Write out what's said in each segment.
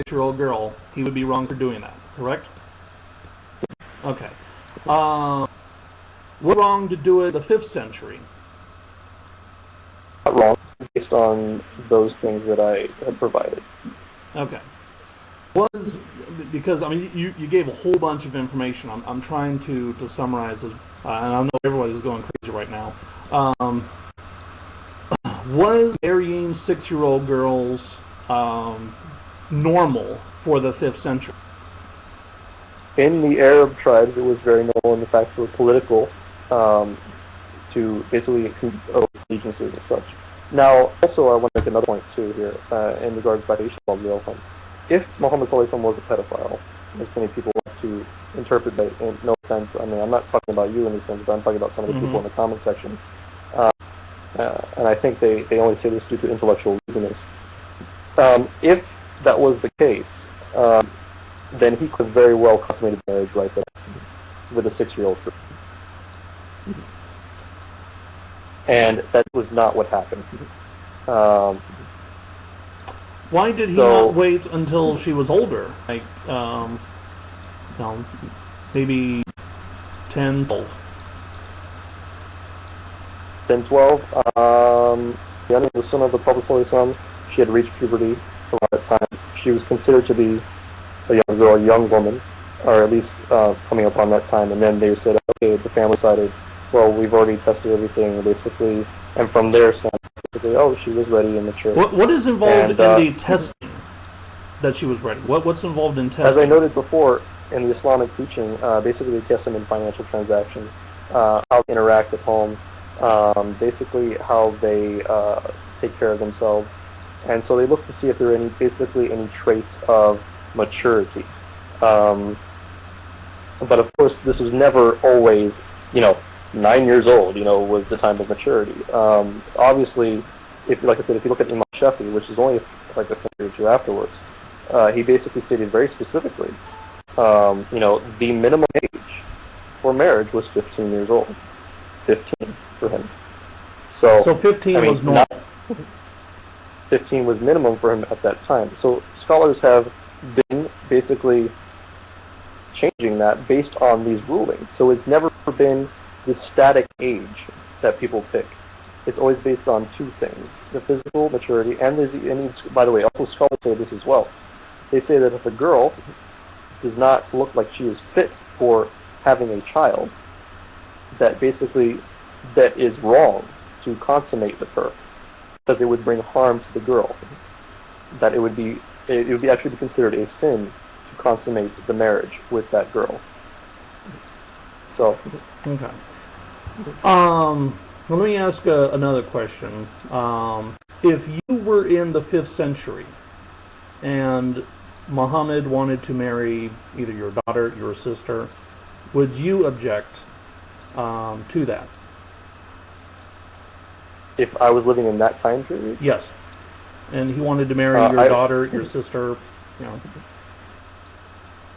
6-year-old girl, he would be wrong for doing that, correct? Okay. What's wrong to do it in the 5th century? Not wrong, based on those things that I had provided. Okay. Because, I mean, you gave a whole bunch of information. I'm trying to summarize this, and I know everybody's going crazy right now. Was marrying 6-year-old girls normal for the 5th century? In the Arab tribes, it was very normal, and the fact it was political, to basically allegiances and such. Now, also, I want to make another point, too, here, in regards to Aisha. If Muhammad was a pedophile, as many people want to interpret that in no sense, I mean, I'm not talking about you in this sense, but I'm talking about some of the people in the comment section. And I think they only say this due to intellectual laziness. If that was the case, then he could very well consummate a marriage right there with a 6-year-old girl. And that was not what happened. Why did he not wait until she was older? Like, maybe 10, 12. 10, 12. The son of the Prophet, she had reached puberty around that time. She was considered to be a young girl, a young woman, or at least coming upon that time. And then they said, okay, the family decided, well, we've already tested everything, basically. And from there, basically, oh, she was ready and mature. What is involved in the testing that she was ready? What's involved in testing? As I noted before, in the Islamic teaching, basically they test them in financial transactions, how they interact at home, basically how they take care of themselves. And so they look to see if there are any traits of maturity. But of course, this is never always, 9 years old, was the time of maturity. Obviously, if you look at Imam Shafi, which is only like a century or two afterwards, he basically stated very specifically, the minimum age for marriage was 15 years old. 15 for him. So 15 was normal. 15 was minimum for him at that time. So scholars have been basically changing that based on these rulings. So it's never been the static age that people pick. It's always based on two things: the physical maturity and by the way, also scholars say this as well. They say that if a girl does not look like she is fit for having a child, that basically that is wrong to consummate with her, because it would bring harm to the girl. That it would actually be considered a sin to consummate the marriage with that girl. So. Okay. Let me ask another question. If you were in the 5th century and Muhammad wanted to marry either your daughter, your sister, would you object to that? If I was living in that time period? Yes. And he wanted to marry your daughter, your sister,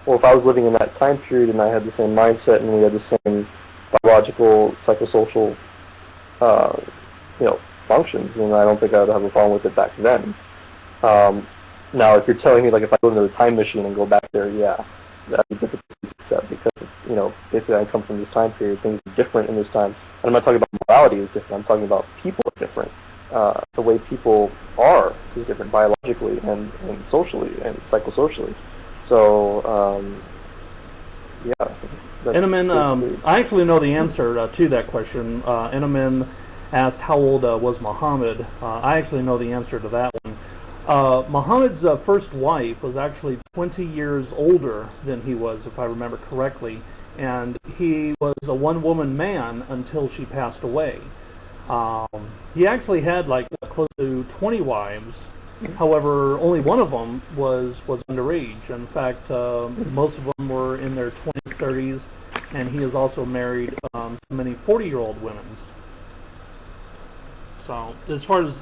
Well, if I was living in that time period and I had the same mindset and we had the same biological, psychosocial, functions, then I don't think I would have a problem with it back then. Now, if you're telling me, like, if I go into the time machine and go back there, yeah, that would be difficult to accept because, basically I come from this time period, things are different in this time. And I'm not talking about morality is different, I'm talking about people are different. The way people are is different biologically and socially and psychosocially. So, yeah. Enaman, I actually know the answer to that question. Enaman asked how old was Muhammad. I actually know the answer to that one. Muhammad's first wife was actually 20 years older than he was, if I remember correctly, and he was a one-woman man until she passed away. He actually had close to 20 wives. However, only one of them was underage. In fact, most of them were in their 20s, 30s, and he has also married many 40-year-old women. So, as far as,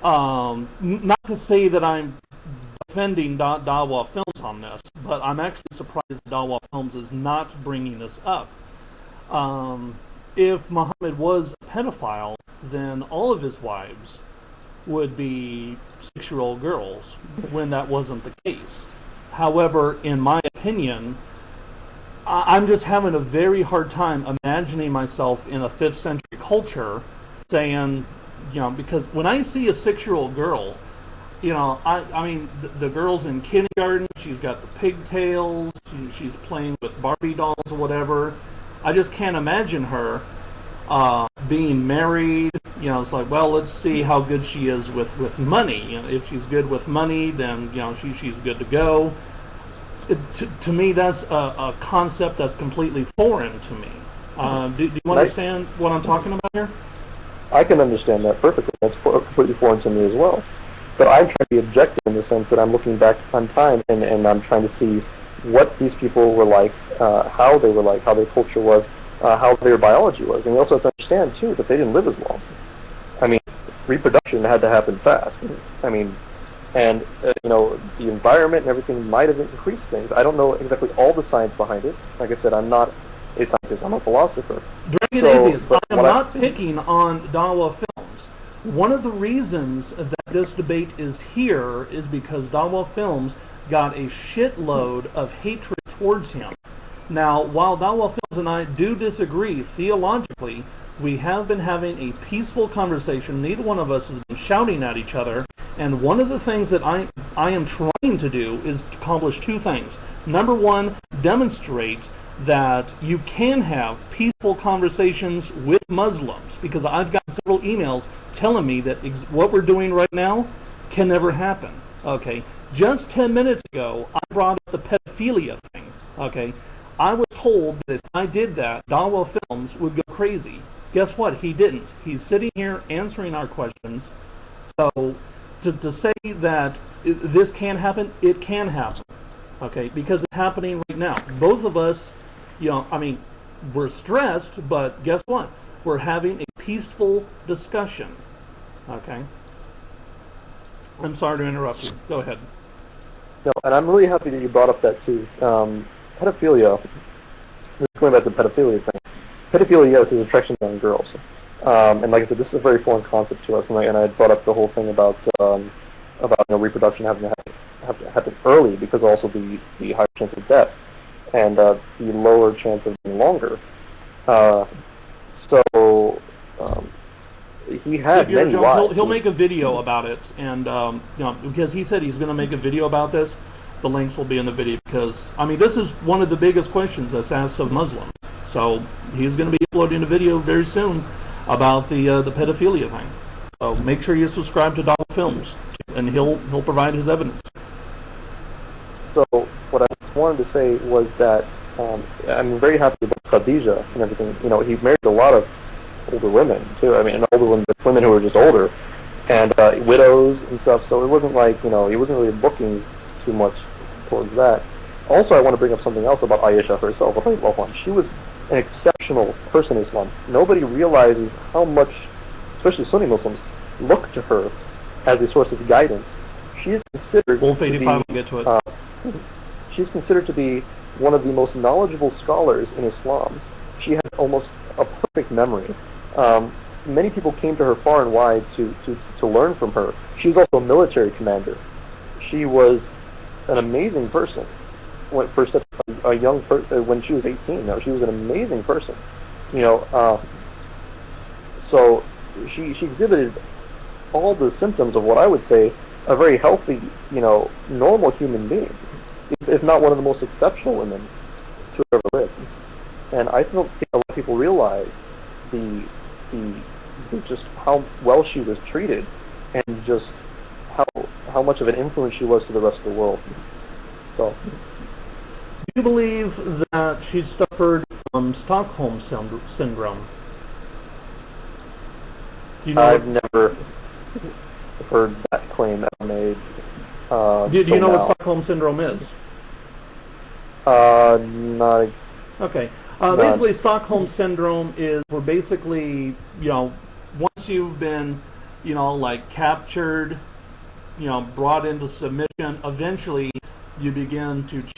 not to say that I'm defending DawahFilms on this, but I'm actually surprised DawahFilms is not bringing this up. If Muhammad was a pedophile, then all of his wives would be 6-year-old girls when that wasn't the case. However, in my opinion, I'm just having a very hard time imagining myself in a 5th century culture saying, because when I see a 6-year-old girl, I mean, the girl's in kindergarten, she's got the pigtails, she's playing with Barbie dolls or whatever. I just can't imagine her being married. It's like, well, let's see how good she is with money. If she's good with money, then she's good to go. To me, that's a concept that's completely foreign to me. Do you understand what I'm talking about here? I can understand that perfectly. That's completely foreign to me as well. But I'm trying to be objective in the sense that I'm looking back on time and I'm trying to see what these people were like, how they were like, how their culture was, how their biology was. And you also have to understand, too, that they didn't live as long. I mean, reproduction had to happen fast. I mean, and, the environment and everything might have increased things. I don't know exactly all the science behind it. Like I said, I'm not a scientist. I'm a philosopher. Dragon Atheist, I am not picking on DawahFilms. One of the reasons that this debate is here is because DawahFilms got a shitload of hatred towards him. Now, while DawahFilms and I do disagree theologically, we have been having a peaceful conversation. Neither one of us has been shouting at each other. And one of the things that I am trying to do is to accomplish 2 things. Number 1, demonstrate that you can have peaceful conversations with Muslims, because I've got several emails telling me that what we're doing right now can never happen. Okay, just 10 minutes ago, I brought up the pedophilia thing. Okay, I was told that if I did that, DawahFilms would go crazy. Guess what? He didn't. He's sitting here answering our questions. So to say that this can happen, it can happen. Okay, because it's happening right now. Both of us, I mean, we're stressed, but guess what? We're having a peaceful discussion. Okay? I'm sorry to interrupt you. Go ahead. No, and I'm really happy that you brought up that too. Pedophilia, going back to the pedophilia thing. Pedophilia, yes, is attraction on girls. And like I said, this is a very foreign concept to us, and I brought up the whole thing about reproduction having to happen early because also the higher chance of death and the lower chance of being longer. He had many wives. He'll make a video about it, and because he said he's going to make a video about this. The links will be in the video because, I mean, this is one of the biggest questions that's asked of Muslims. So he's going to be uploading a video very soon about the pedophilia thing. So make sure you subscribe to DawahFilms, and he'll provide his evidence. So what I wanted to say was that I'm very happy about Khadija and everything. He married a lot of older women too. I mean, older women who were just older, and widows and stuff. So it wasn't like he wasn't really looking too much towards that. Also, I want to bring up something else about Aisha herself. She was an exceptional person in Islam. Nobody realizes how much, especially Sunni Muslims, look to her as a source of guidance. She is considered Wolf 85 will get to it. She's considered to be one of the most knowledgeable scholars in Islam. She had almost a perfect memory. Many people came to her far and wide to learn from her. She was also a military commander. She was an amazing person. When she was 18, she was an amazing person. So she exhibited all the symptoms of what I would say a very healthy, normal human being, if not one of the most exceptional women to ever live. And I don't think a lot of people realize just how well she was treated, and just how much of an influence she was to the rest of the world. So. Do you believe that she suffered from Stockholm syndrome? I've never heard that claim ever made. Do you know what Stockholm syndrome is? Not. Okay. Basically, Stockholm syndrome is where basically, once you've been, captured, brought into submission, eventually you begin to